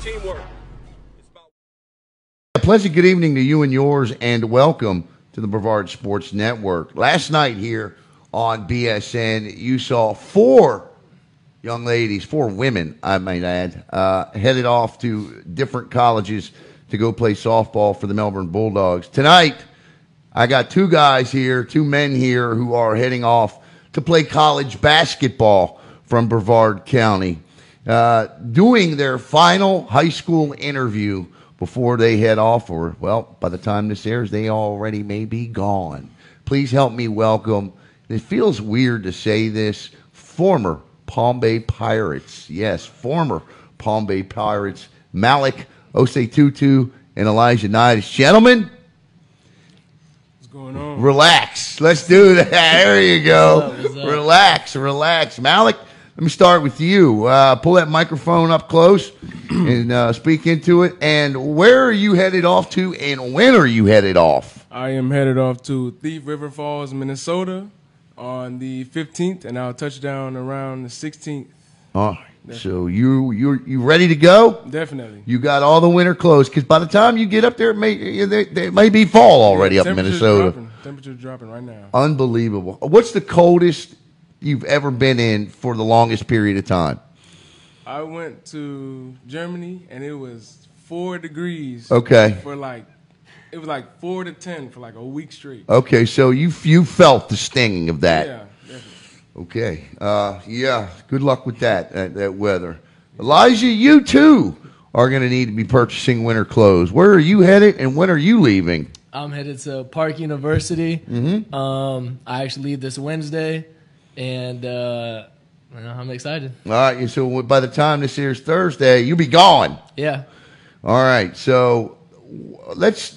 Teamwork. A pleasant good evening to you and yours, and welcome to the Brevard Sports Network. Last night here on BSN, you saw four young ladies, four women, I might add, headed off to different colleges to go play softball for the Melbourne Bulldogs. Tonight, I got two guys here, two men here who are heading off to play college basketball from Brevard County. Doing their final high school interview before they head off, or, well, by the time this airs, they already may be gone. Please help me welcome, it feels weird to say this, former Palm Bay Pirates. Yes, former Palm Bay Pirates, Malic Osei Tutu and Elijah Naidas. Gentlemen, what's going on? Relax. Let's do that. There you go. What's up? Relax. Malic, let me start with you. Pull that microphone up close and speak into it. And where are you headed off to, and when are you headed off? I am headed off to Thief River Falls, Minnesota on the 15th, and I'll touch down around the 16th. All right. So you ready to go? Definitely. You got all the winter clothes, because by the time you get up there, it may be fall already up in Minnesota. Temperature's dropping right now. Unbelievable. What's the coldest you've ever been in for the longest period of time? I went to Germany, and it was 4 degrees. Okay. It was like 4 to 10 for like a week straight. Okay, so you felt the stinging of that. Yeah, definitely. Okay. Yeah, good luck with that weather. Elijah, you too are going to need to be purchasing winter clothes. Where are you headed, and when are you leaving? I'm headed to Park University. Mm-hmm. I actually leave this Wednesday, and I'm excited. All right, so by the time this airs Thursday, you'll be gone. Yeah. All right, so let's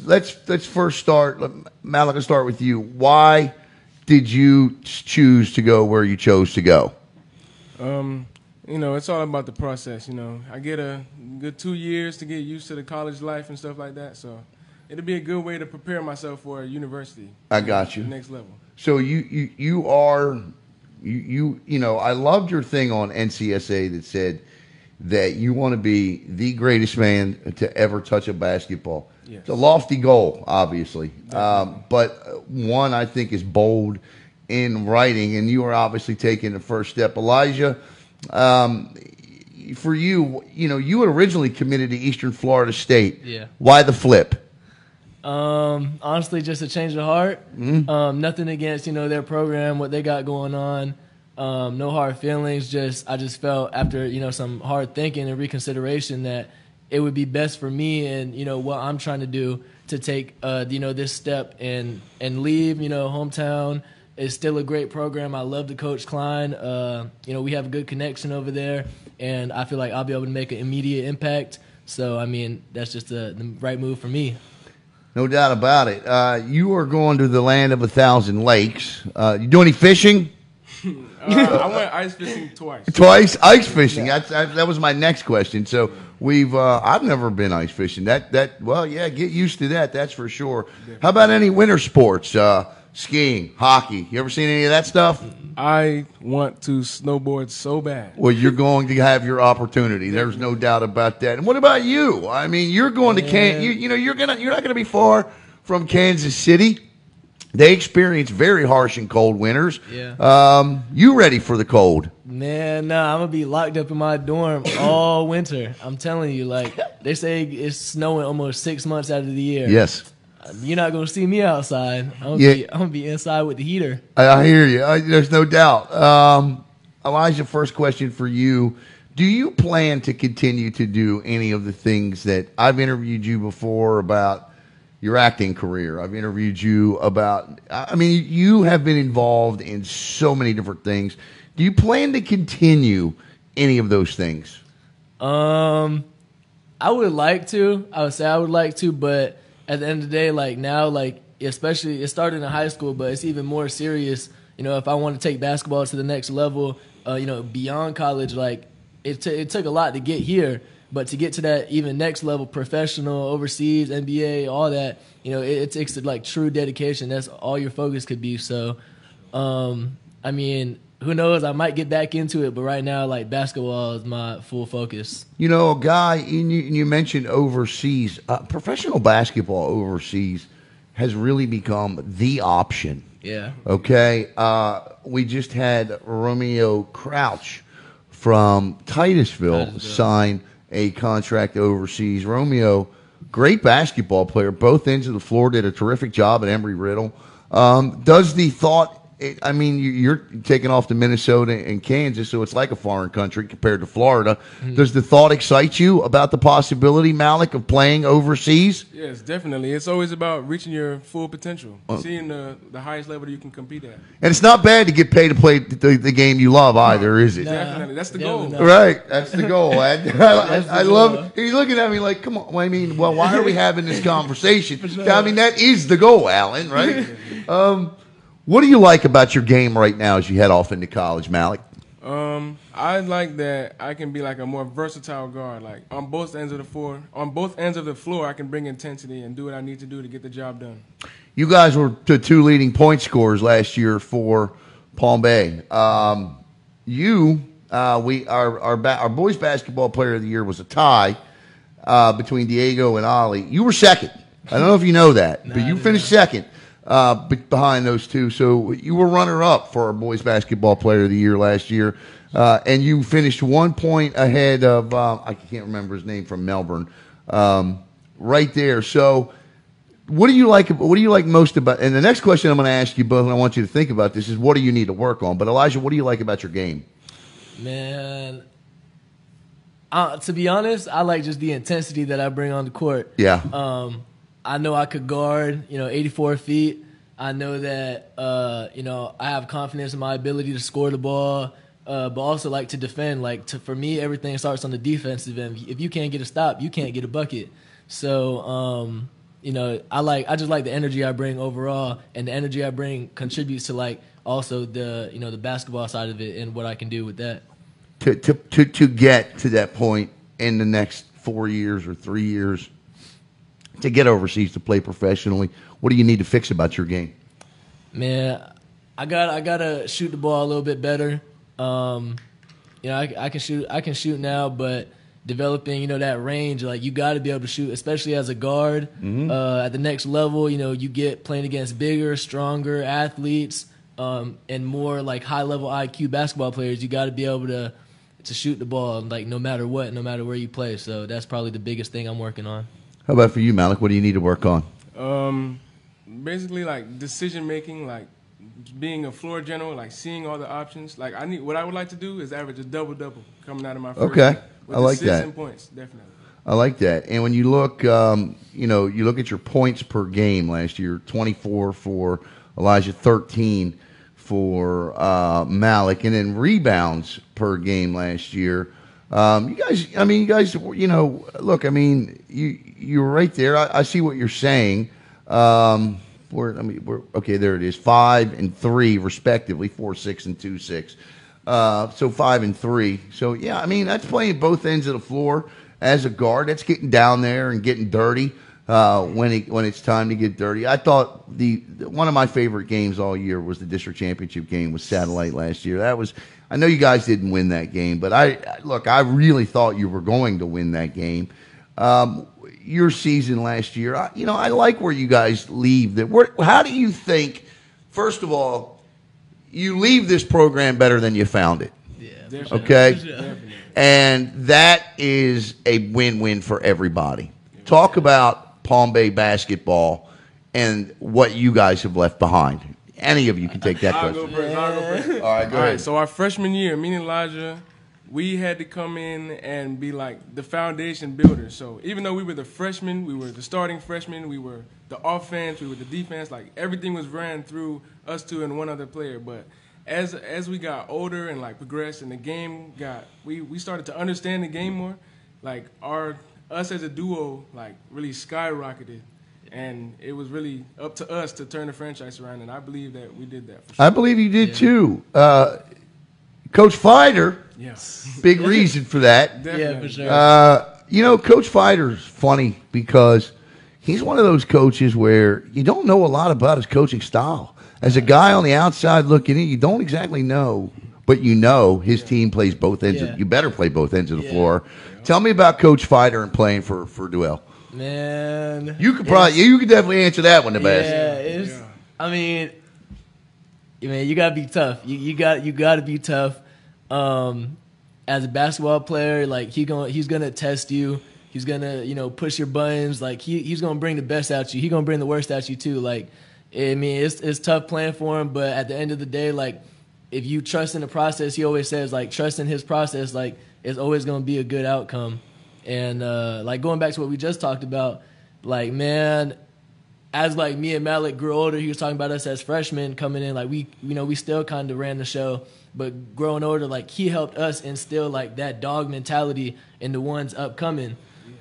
first start. Malic, I'll start with you. Why did you choose to go where you chose to go? It's all about the process. I get a good 2 years to get used to the college life and stuff like that. So it'll be a good way to prepare myself for a university. I got you. The next level. So you are. I loved your thing on NCSA that said that you want to be the greatest man to ever touch a basketball. Yes. It's a lofty goal, obviously, but one I think is bold in writing, and you are obviously taking the first step. Elijah, for you, you had originally committed to Eastern Florida State. Yeah. Why the flip? Honestly, just a change of heart. Mm-hmm. Nothing against, their program, what they got going on. No hard feelings. I just felt after, some hard thinking and reconsideration that it would be best for me and, what I'm trying to do to take, this step and leave, hometown. It's still a great program. I love the Coach Klein. We have a good connection over there, and I feel like I'll be able to make an immediate impact. So, that's just the right move for me. No doubt about it. You are going to the land of 1,000 lakes. You do any fishing? I went ice fishing twice. Twice? Ice fishing. Yeah. That was my next question. So I've never been ice fishing. Get used to that. That's for sure. Yeah. How about any winter sports? Skiing, hockey. You ever seen any of that stuff? I want to snowboard so bad. Well, you're going to have your opportunity. There's no doubt about that. And what about you? You're going to you're not going to be far from Kansas City. They experience very harsh and cold winters. Yeah. You ready for the cold? Man, nah, I'm going to be locked up in my dorm all winter. I'm telling you, they say it's snowing almost 6 months out of the year. Yes. You're not going to see me outside. I'm going to be inside with the heater. I hear you. There's no doubt. Elijah, first question for you. Do you plan to continue to do any of the things that I've interviewed you before about your acting career? I've interviewed you about, you have been involved in so many different things. Do you plan to continue any of those things? I would like to. I would say I would like to, but at the end of the day, like now, like especially it started in high school, but it's even more serious. You know, if I want to take basketball to the next level, you know, beyond college, like it took a lot to get here, but to get to that even next level, professional, overseas, NBA, all that, you know, it takes like true dedication. That's all your focus could be. So, I mean, who knows? I might get back into it, but right now, like basketball is my full focus. You know, a guy, and you mentioned overseas, professional basketball overseas has really become the option. Yeah. Okay. We just had Romeo Crouch from Titusville sign a contract overseas. Romeo, great basketball player, both ends of the floor, did a terrific job at Embry-Riddle. Does the thought, I mean, you're taking off to Minnesota and Kansas, so it's like a foreign country compared to Florida. Mm-hmm. Does the thought excite you about the possibility, Malic, of playing overseas? Yes, definitely. It's always about reaching your full potential, seeing the highest level you can compete at. And it's not bad to get paid to play the game you love either, is it? Definitely. That's the goal. Right. That's the goal. I love it. He's looking at me like, come on. I mean, well, why are we having this conversation? I mean, that is the goal, Alan, right? What do you like about your game right now as you head off into college, Malic? I like that I can be like a more versatile guard. Like on both ends of the floor, I can bring intensity and do what I need to do to get the job done. You guys were the two leading point scorers last year for Palm Bay. Our boys basketball player of the year was a tie between Diego and Ali. You were second. I don't know if you know that, but you finished second. Behind those two. So you were runner-up for our boys basketball player of the year last year, and you finished 1 point ahead of, I can't remember his name, from Melbourne, right there. So what do you like most about, and the next question I'm going to ask you both, and I want you to think about this, is what do you need to work on? But Elijah, what do you like about your game? Man, to be honest, I like just the intensity that I bring on the court. Yeah. I know I could guard, 84 feet. I know that, I have confidence in my ability to score the ball, but also like to defend. For me, everything starts on the defensive end. If you can't get a stop, you can't get a bucket. So, I just like the energy I bring overall, and the energy I bring contributes to also the basketball side of it and what I can do with that. To get to that point in the next 4 years or 3 years, to get overseas to play professionally, what do you need to fix about your game? Man, I gotta shoot the ball a little bit better. I can shoot now, but developing that range, you got to be able to shoot, especially as a guard. Mm-hmm. At the next level, you get playing against bigger, stronger athletes, and more high level IQ basketball players. You got to be able to shoot the ball no matter what, no matter where you play. So that's probably the biggest thing I'm working on. How about for you, Malic? What do you need to work on? Basically, decision making, being a floor general, seeing all the options. What I would like to do is average a double coming out of my first Okay, game with I like assists that. And points, definitely. I like that. And when you look, you look at your points per game last year: 24 for Elijah, 13 for Malic, and then rebounds per game last year. You guys, look, you're right there. I see what you're saying. Okay, there it is. 5 and 3 respectively, 4-6 and 2-6. So 5 and 3. So yeah, that's playing both ends of the floor as a guard. That's getting down there and getting dirty when it's time to get dirty. I thought one of my favorite games all year was the district championship game with Satellite last year. I know you guys didn't win that game, but I really thought you were going to win that game. Your season last year, I like where you guys leave. How do you think, first of all, you leave this program better than you found it? Yeah. Okay? Definitely. And that is a win-win for everybody. Talk about Palm Bay basketball and what you guys have left behind. Any of you can take that question. I'll go first. All right, go ahead. So our freshman year, me and Elijah, we had to come in and be the foundation builders. So even though we were the freshmen, we were the starting freshmen, we were the offense, we were the defense, everything was ran through us two and one other player. But as we got older and progressed and the game we started to understand the game more, us as a duo really skyrocketed. And it was really up to us to turn the franchise around, and I believe that we did that for sure. I believe you did too. Coach Fider, Yes. big reason for that. Definitely. Yeah, for sure. You know, Coach Fider's funny because he's one of those coaches where you don't know a lot about his coaching style. As a guy on the outside looking in, you don't exactly know, but you know his team plays both ends. Yeah. You better play both ends of the floor. Tell me about Coach Fider and playing for Duell. Man, You could definitely answer that one the best. Yeah, I mean, man, you gotta be tough. You gotta be tough. As a basketball player, like he's gonna test you. He's gonna push your buttons. Like he's gonna bring the best out you. He's gonna bring the worst out you too. Like I mean, it's tough playing for him, but at the end of the day, like if you trust in the process, he always says like trust in his process. Like it's always gonna be a good outcome. And like going back to what we just talked about, like man, as like me and Malic grew older, he was talking about us as freshmen coming in. Like we still kind of ran the show, but growing older, like he helped us instill like that dog mentality in the ones upcoming.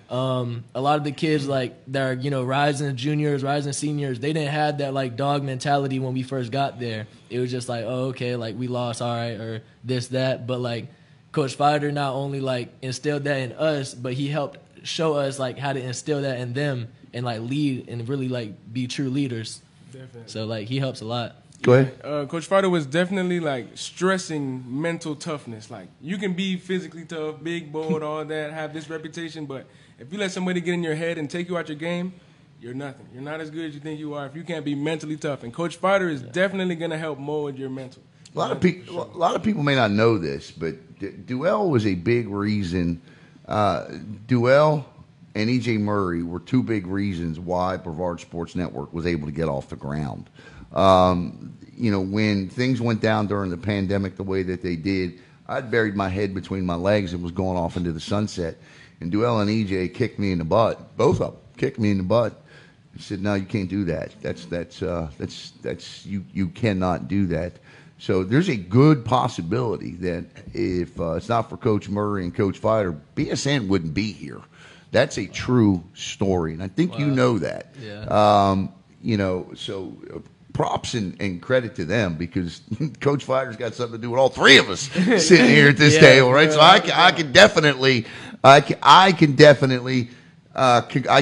A lot of the kids like that are rising juniors, rising seniors, they didn't have that like dog mentality when we first got there. It was just like, oh okay, like we lost, all right, or this that, but like. Coach Fider not only like instilled that in us, but he helped show us like how to instill that in them and like lead and really like be true leaders. Definitely. So like he helps a lot. Go ahead. Coach Fider was definitely like stressing mental toughness. Like you can be physically tough, big, bold, all that, have this reputation, but if you let somebody get in your head and take you out your game, you're nothing. You're not as good as you think you are if you can't be mentally tough. And Coach Fider is definitely going to help mold your mental. A lot of people may not know this, but Duell was a big reason. Duell and E.J. Murray were two big reasons why Brevard Sports Network was able to get off the ground. When things went down during the pandemic the way that they did, I'd buried my head between my legs and was going off into the sunset. And Duell and E.J. kicked me in the butt. Both of them kicked me in the butt. I said, "No, you can't do that. You cannot do that." So there's a good possibility that if it's not for Coach Murray and Coach Fider, BSN wouldn't be here. That's a true story, and I think you know that. Yeah. So props and credit to them because Coach Fider's got something to do with all three of us sitting here at this table, right? So I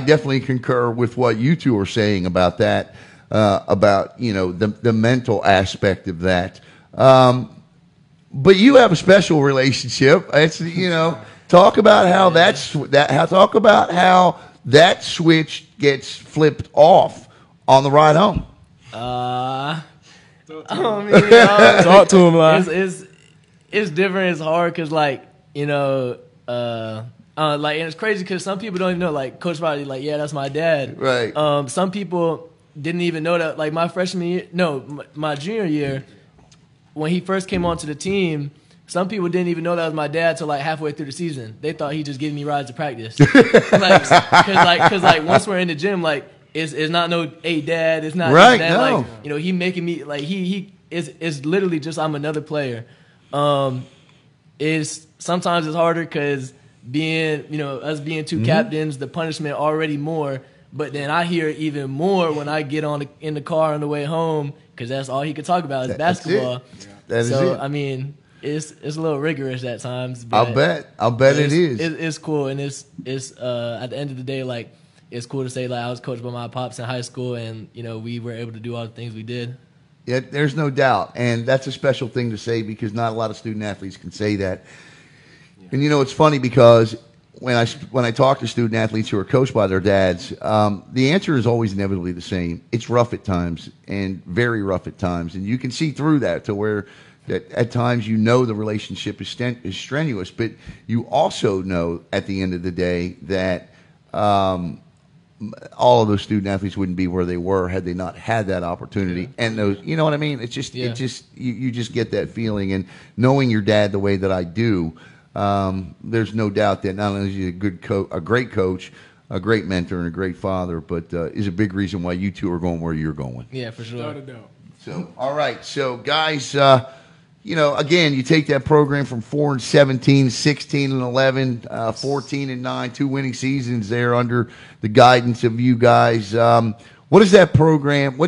definitely concur with what you two are saying about that. About the mental aspect of that, but you have a special relationship. It's talk about how talk about how that switch gets flipped off on the ride home. Talk to him, man. It's different. It's hard because like and it's crazy because some people don't even know. Like Coach Riley, like that's my dad. Right. Some people didn't even know that. Like my freshman year, my junior year, when he first came onto the team, some people didn't even know that was my dad till like halfway through the season. They thought he just gave me rides to practice. Because once we're in the gym, like it's not no hey dad, it's not right. Dad. No. Like he making me like he is literally just I'm another player. Is sometimes it's harder because being us being two captains, the punishment already more. But then I hear even more when I get in the car on the way home because that's all he could talk about is basketball. That is it. I mean, it's a little rigorous at times. But I'll bet it is. It's cool, and it's at the end of the day, like it's cool to say like I was coached by my pops in high school, and we were able to do all the things we did. Yeah, there's no doubt, and that's a special thing to say because not a lot of student athletes can say that. Yeah. And it's funny because when I talk to student athletes who are coached by their dads, the answer is always inevitably the same. It's rough at times and very rough at times, and you can see through that to where that at times the relationship is strenuous, but you also know at the end of the day that all of those student athletes wouldn't be where they were had they not had that opportunity. And those, you know what I mean? It's just you just get that feeling, and knowing your dad the way that I do. There's no doubt that not only is he a great coach, a great mentor, and a great father, but is a big reason why you two are going where you're going. Yeah, for sure. Without a doubt. So, all right. So, guys, again, you take that program from 4-17, 16-11, 14-9, 2 winning seasons there under the guidance of you guys. What is that program?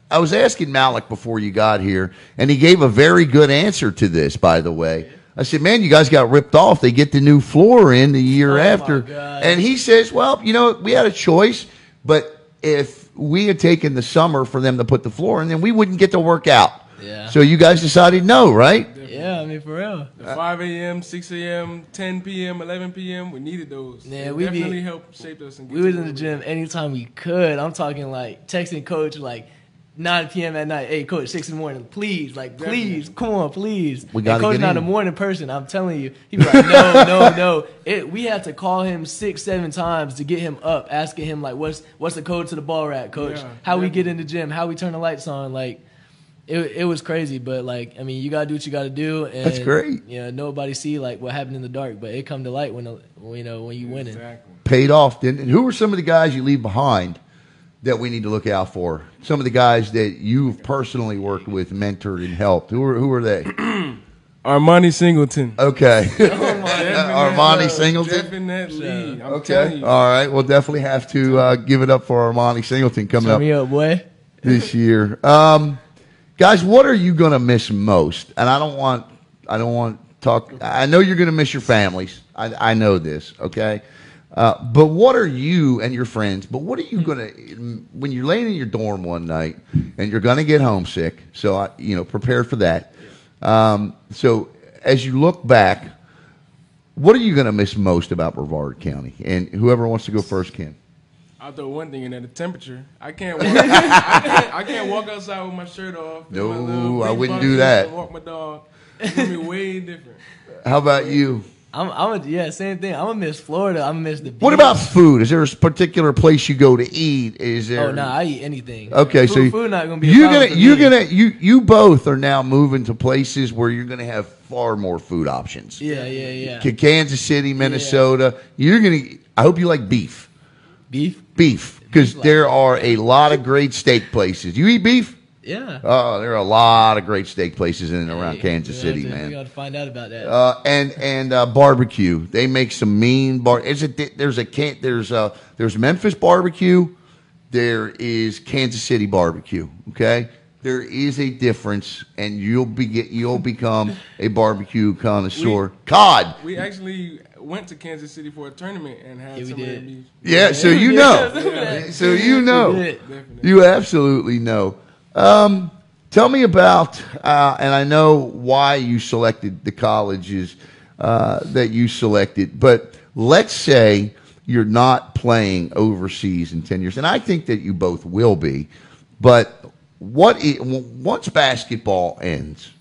I was asking Malic before you got here, and he gave a very good answer to this, by the way. I said, man, you guys got ripped off. They get the new floor in the year after. And he says, well, we had a choice, but if we had taken the summer for them to put the floor in, then we wouldn't get to work out. Yeah. So you guys decided no, right? Yeah, I mean, for real. The 5 a.m., 6 a.m., 10 p.m., 11 p.m., we needed those. Yeah, They definitely helped shape us. And we was in the gym anytime we could. I'm talking like texting coach like 9 p.m. at night. Hey, coach, 6 in the morning. Please, please, come on, please. We got to coach get not in. a morning person. I'm telling you. He be like, no. We had to call him 6-7 times to get him up, asking him like, what's the code to the ball rack, coach? Yeah, how we get in the gym? How we turn the lights on? Like, it was crazy, but like, I mean, you gotta do what you gotta do, and that's great. Nobody see like what happened in the dark, but it come to light when you winning. Exactly. Paid off, didn't it? Who are some of the guys you leave behind that we need to look out for? Some of the guys that you've personally worked with, mentored, and helped. Who are they? Armani Singleton. Okay. Armani Armani Singleton. Definitely. I'm Okay. telling you. All right. We'll definitely have to give it up for Armani Singleton coming Turn up me up, boy. this year. Guys, what are you going to miss most? And I don't want to talk. I know you're going to miss your families. I know this, okay? But what are you and your friends, but what are you going to, when you're laying in your dorm one night and you're going to get homesick, so, prepare for that. So as you look back, what are you going to miss most about Brevard County? And whoever wants to go first can. I'll throw one thing in there, the temperature. I can't walk outside with my shirt off. No, I wouldn't do that. Walk my dog. It's going to be way different. How about you? Same thing. I'm gonna miss Florida. I'm gonna miss the beach. What about food? Is there a particular place you go to eat? Is there? Oh no, I eat anything. Okay, so food not gonna be. You both are now moving to places where you're gonna have far more food options. Yeah. Kansas City, Minnesota. I hope you like beef. Beef, because there are a lot of great steak places. You eat beef? Yeah. Oh, there are a lot of great steak places in and around Kansas City, man. We got to find out about that. And barbecue. They make some mean There's Memphis barbecue. There is Kansas City barbecue. Okay, there is a difference, and you'll become a barbecue connoisseur. Cod. We actually went to Kansas City for a tournament and had some of their beef. Yeah, so you know. So you know. You absolutely know. Tell me about, and I know why you selected the colleges that you selected, but let's say you're not playing overseas in 10 years, and I think that you both will be, but once basketball ends,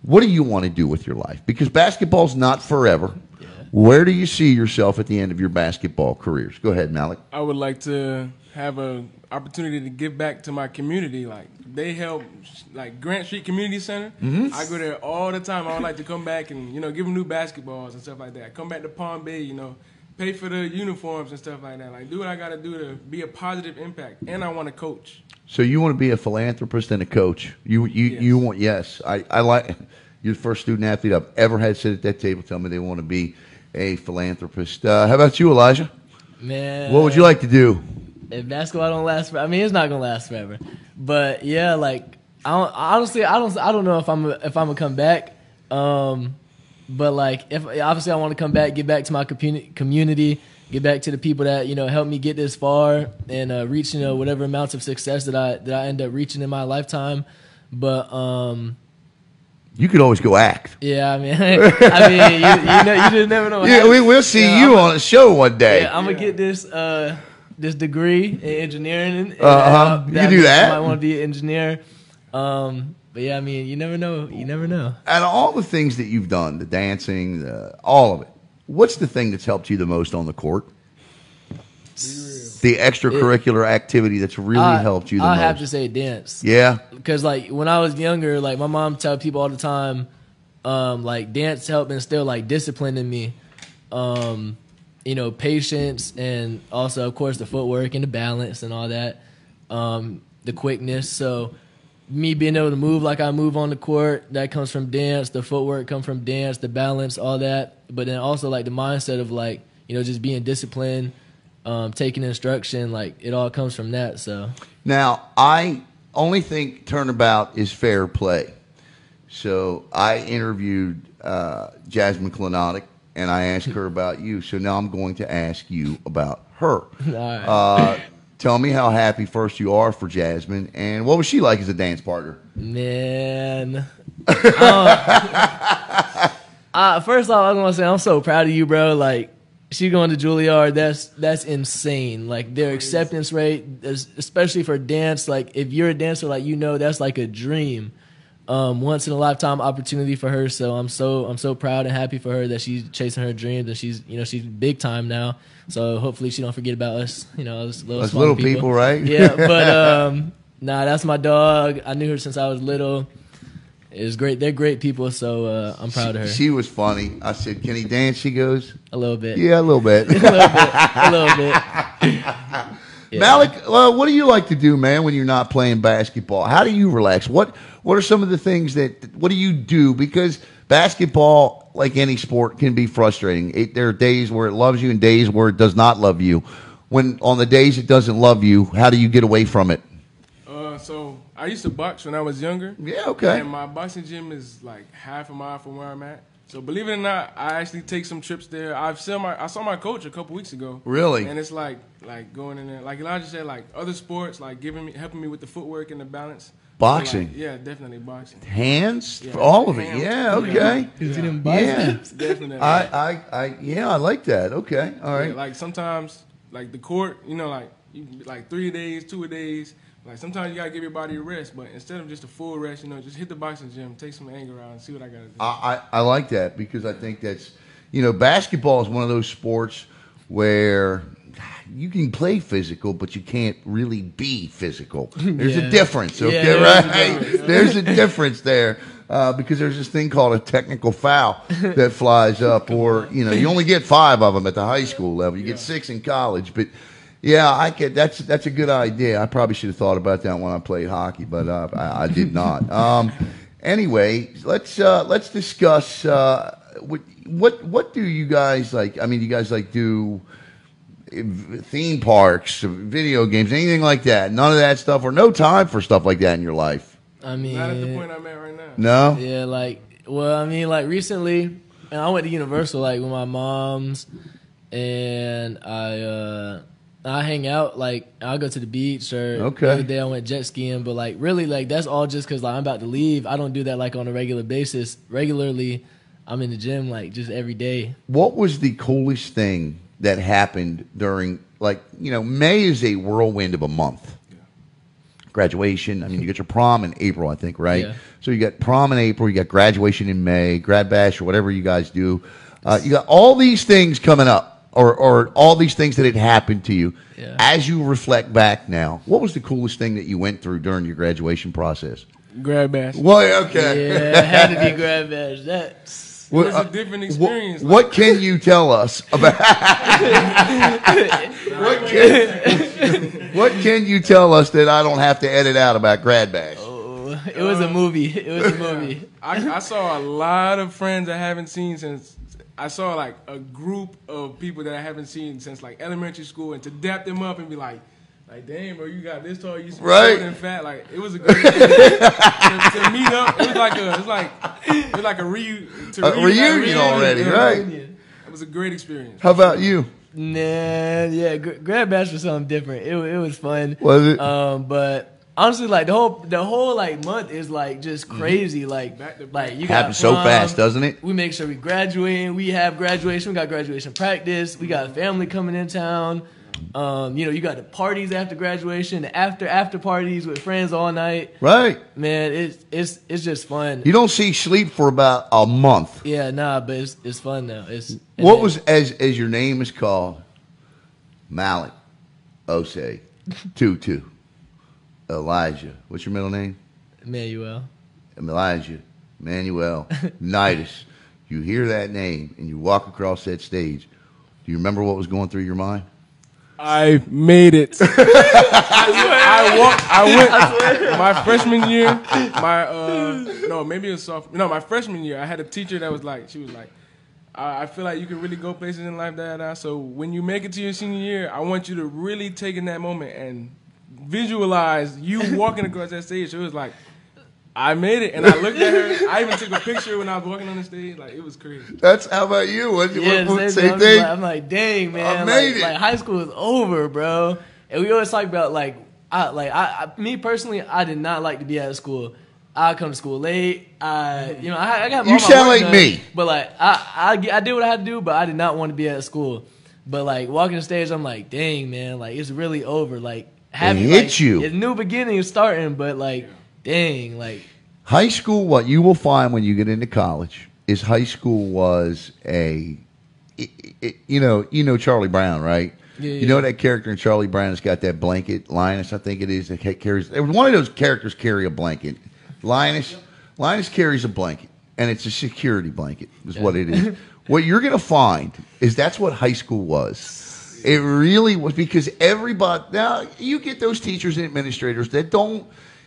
what do you want to do with your life? Because basketball's not forever. Yeah. Where do you see yourself at the end of your basketball careers? Go ahead, Malic. I would like to have an opportunity to give back to my community. Like, they help, like Grant Street Community Center. Mm-hmm. I go there all the time. I would like to come back and, give them new basketballs and stuff like that. Come back to Palm Bay, pay for the uniforms and stuff like that. Like, do what I got to do to be a positive impact. And I want to coach. So you want to be a philanthropist and a coach. You want, yes. I like, you're the first student athlete I've ever had sit at that table tell me they want to be a philanthropist. How about you, Elijah? Man. What would you like to do? If basketball don't last forever, I mean, it's not gonna last forever. But yeah, like I don't know if I'm gonna come back. But like, if obviously I want to come back, get back to my community, get back to the people that helped me get this far and reach whatever amounts of success that I end up reaching in my lifetime. But you could always go act. Yeah, I mean, you just never know. Yeah, we'll see you on a show one day. Yeah, I'm gonna get this degree in engineering. And, you can do that. I might want to be an engineer. But yeah, I mean, you never know. You never know. Out of all the things that you've done, the dancing, all of it, what's the thing that's helped you the most on the court? The extracurricular activity that's really helped you the most. I have to say dance. Yeah. Because like when I was younger, like my mom tell people all the time, like dance helped instill like discipline in me. Patience, and also, of course, the footwork and the balance and all that, the quickness. So me being able to move like I move on the court, that comes from dance. The footwork comes from dance, the balance, all that. But then also like the mindset of like, just being disciplined, taking instruction, like it all comes from that. So now I only think turnabout is fair play. So I interviewed Jasmine Klenotic, and I asked her about you. So now I'm going to ask you about her. all right. Tell me how happy first you are for Jasmine, and what was she like as a dance partner? Man. First off, I was gonna say I'm so proud of you, bro. Like, she going to Juilliard, that's insane. Like their acceptance rate, especially for dance. Like if you're a dancer, like that's like a dream, once in a lifetime opportunity for her. So I'm so proud and happy for her that she's chasing her dreams, and she's big time now. So hopefully she don't forget about us, us little people, right? Yeah, but nah, that's my dog. I knew her since I was little. It was great. They're great people, so I'm proud of her. She was funny. I said, "Can he dance?" She goes, A little bit. "Yeah, a little bit." A little bit. Yeah. Malic, what do you like to do, man, when you're not playing basketball? How do you relax? What are some of the things what do you do? Because basketball, like any sport, can be frustrating. There are days where it loves you and days where it does not love you. On the days it doesn't love you, how do you get away from it? So I used to box when I was younger. Yeah, okay. And my boxing gym is like half a mile from where I'm at. So believe it or not, I actually take some trips there. I saw my coach a couple weeks ago. Really? And it's like going in there. Like Elijah said, like other sports, like helping me with the footwork and the balance. Boxing? So like, yeah, definitely boxing. Hands? Yeah, For all of hands. it? Yeah, okay. Yeah. Definitely. I like that. Okay, all right. Yeah, like sometimes, like the court, like 3 days, 2 days. Like sometimes you gotta give your body a rest, but instead of just a full rest, just hit the boxing gym, take some anger out, and see what I gotta do. I like that because I think that's, basketball is one of those sports where you can play physical, but you can't really be physical. There's a difference, okay, right? There's a difference there because there's this thing called a technical foul that flies up, or you only get 5 of them at the high school level. You get 6 in college, but. Yeah, that's a good idea. I probably should have thought about that when I played hockey, but I did not. Anyway, let's discuss what do you guys like? I mean, do you guys like do theme parks, video games, anything like that? None of that stuff, or no time for stuff like that in your life? I mean, not at the point I'm at right now. No. Yeah, like recently, and I went to Universal like with my mom's, and I hang out, like, I'll go to the beach, or the other day I went jet skiing, but, like, really, like, that's all just because, like, I'm about to leave. I don't do that, like, on a regular basis. Regularly, I'm in the gym, like, just every day. What was the coolest thing that happened during, like, May is a whirlwind of a month. Yeah. Graduation, I mean, you get your prom in April, I think, right? Yeah. So you got prom in April, you got graduation in May, grad bash, or whatever you guys do. You got all these things coming up. Or all these things that had happened to you. Yeah. As you reflect back now, what was the coolest thing that you went through during your graduation process? Grad bash. Well, okay. Yeah, it had to be grad bash. It was a different experience. What can you tell us about? What can you tell us that I don't have to edit out about grad bash? Oh, it was a movie. It was a movie. I saw a lot of friends I haven't seen since. I saw like a group of people that I haven't seen since like elementary school, and to dap them up and be like, damn, bro, you got this tall, you used to be short and fat. Like, it was a good to meet up. It was like a reunion already, right? It was a great experience. How about you? Nah, yeah, grad bash was something different. It was fun. Was it? But honestly, like the whole like month is like just crazy. Mm-hmm. Like you got happens so fast, doesn't it? We make sure we graduate. We have graduation. We got graduation practice. We got family coming in town. You got the parties after graduation, the after parties with friends all night. Right, man. It's just fun. You don't see sleep for about a month. Yeah, nah, but it's fun though. What was as your name is called? Malic Osei Tutu. Elijah. What's your middle name? Manuel. Elijah. Manuel. Naidas. You hear that name and you walk across that stage. Do you remember what was going through your mind? I made it. I went my freshman year. My freshman year, I had a teacher that was like, she was like, I feel like you can really go places in life, so when you make it to your senior year, I want you to really take in that moment and visualize you walking across that stage. So it was like, I made it, and I looked at her. I even took a picture when I was walking on the stage. Like, it was crazy. How about you? Same thing. I'm like, dang, man. I made it. Like, high school is over, bro. And we always talk about, me personally, I did not like to be out of school. I come to school late. I got. You sound like me. But I did what I had to do, but I did not want to be out of school. But like walking the stage, I'm like, dang, man, like it's really over. Like having you. It's new beginning is starting, but like. Dang, like high school. What you will find when you get into college is high school was you know Charlie Brown, right? Yeah, you know that character in Charlie Brown has got that blanket. Linus, I think it is. That carries. One of those characters carry a blanket. Linus carries a blanket, and it's a security blanket. Is what it is. What you're gonna find is that's what high school was. It really was because everybody. Now you get those teachers and administrators that don't.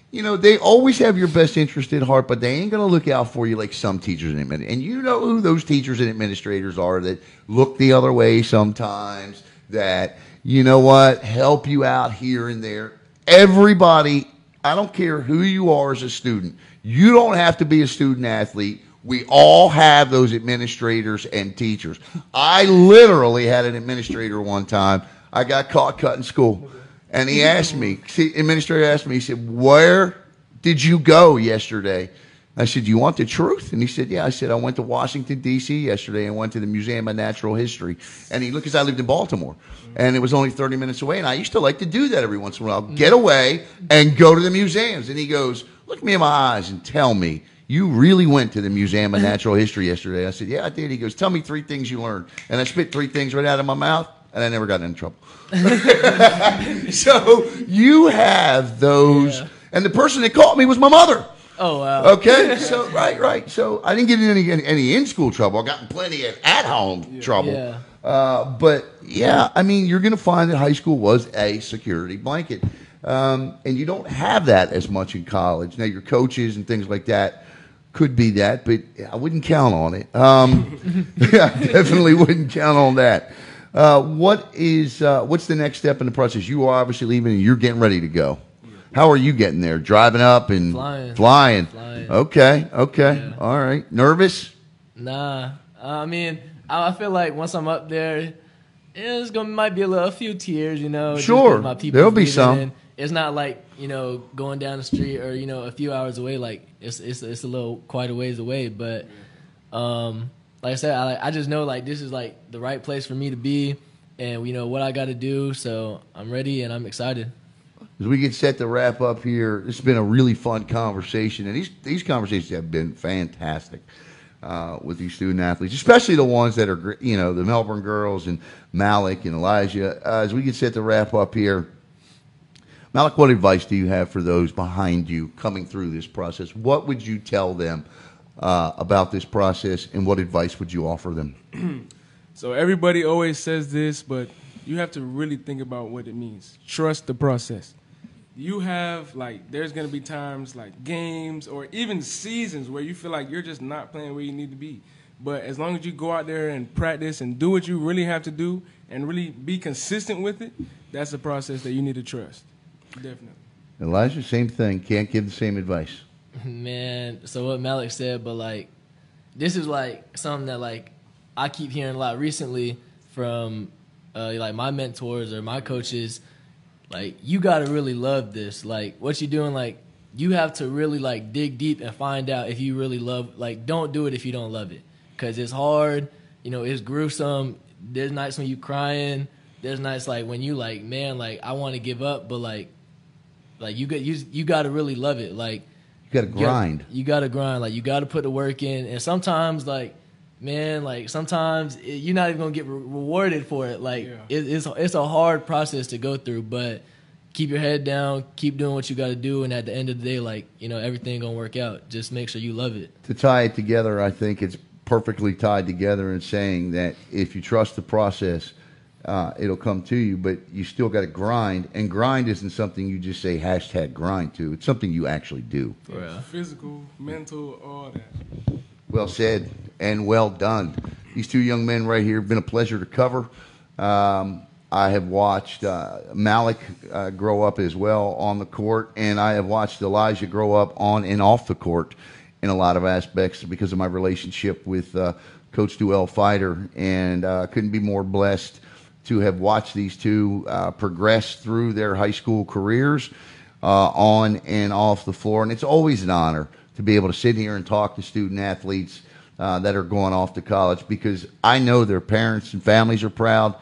They always have your best interest at heart, but they ain't going to look out for you like some teachers and administrators. And you know who those teachers and administrators are that look the other way sometimes, that, help you out here and there. Everybody, I don't care who you are as a student. You don't have to be a student athlete. We all have those administrators and teachers. I literally had an administrator one time. I got caught cutting school. And he asked me, administrator asked me, he said, where did you go yesterday? I said, do you want the truth? And he said, yeah. I said, I went to Washington, D.C. yesterday and went to the Museum of Natural History. And he looked, because I lived in Baltimore. And it was only 30 minutes away. And I used to like to do that every once in a while, get away and go to the museums. And he goes, look me in my eyes and tell me, you really went to the Museum of Natural History yesterday? I said, yeah, I did. He goes, tell me 3 things you learned. And I spit 3 things right out of my mouth. And I never got in trouble. So you have those, and the person that caught me was my mother. Oh wow. Okay, so right. So I didn't get in any in school trouble. I got in plenty of at home trouble. Yeah. But yeah, I mean, you're going to find that high school was a security blanket, and you don't have that as much in college. Now your coaches and things like that could be that, but I wouldn't count on it. Yeah, I definitely wouldn't count on that. What's the next step in the process? You are obviously leaving and you're getting ready to go. How are you getting there? Driving up and flying. Okay. Yeah. All right. Nervous? Nah. I mean, I feel like once I'm up there, might be a few tears, Sure. There'll be some. It's not like, going down the street or, a few hours away. Like it's a little quite a ways away, but like I said, I just know like this is like the right place for me to be, and what I got to do. So I'm ready and I'm excited. As we get set to wrap up here, this has been a really fun conversation, and these conversations have been fantastic with these student athletes, especially the ones that are the Melbourne girls and Malic and Elijah. As we get set to wrap up here, Malic, what advice do you have for those behind you coming through this process? What would you tell them about this process, and what advice would you offer them? So everybody always says this, but you have to really think about what it means. Trust the process. You have, there's going to be times like games or even seasons where you feel like you're just not playing where you need to be. But as long as you go out there and practice and do what you really have to do and really be consistent with it, that's a process that you need to trust. Definitely. Elijah, same thing. Can't give the same advice. Man, so what Malic said, but this is something that I keep hearing a lot recently from my mentors or my coaches. You gotta really love this. What you're doing, you have to really dig deep and find out if you really love. Don't do it if you don't love it, because it's hard. It's gruesome. There's nights when you crying. There's nights when you man, I want to give up, but you gotta really love it. You got to grind. You got to grind. You got to put the work in. And sometimes, sometimes you're not even going to get rewarded for it. It's a hard process to go through, but keep your head down, keep doing what you got to do, and at the end of the day, everything going to work out. Just make sure you love it. To tie it together, I think it's perfectly tied together in saying that if you trust the process, it'll come to you, but you still got to grind. And grind isn't something you just say #grind to. It's something you actually do. Yeah. Physical, mental, all that. Well said and well done. These two young men right here have been a pleasure to cover. I have watched Malic grow up as well on the court, and I have watched Elijah grow up on and off the court in a lot of aspects because of my relationship with Coach Duell Fider, and couldn't be more blessed to have watched these two progress through their high school careers on and off the floor. And it's always an honor to be able to sit here and talk to student athletes that are going off to college, because I know their parents and families are proud,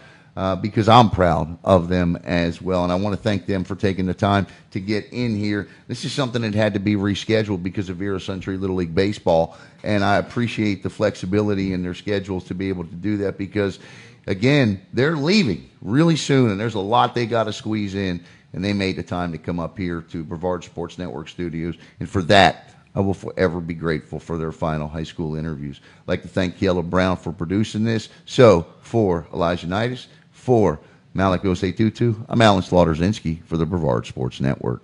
because I'm proud of them as well. And I want to thank them for taking the time to get in here. This is something that had to be rescheduled because of Vera Suntree Little League Baseball, and I appreciate the flexibility in their schedules to be able to do that, because, again, they're leaving really soon, and there's a lot they got to squeeze in, and they made the time to come up here to Brevard Sports Network Studios, and for that, I will forever be grateful for their final high school interviews. I'd like to thank Yellow Brown for producing this. So, for Elijah Naidas, for Malic Osei Tutu, I'm Alan Slaughter-Zinski for the Brevard Sports Network.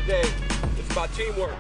Today, it's about teamwork.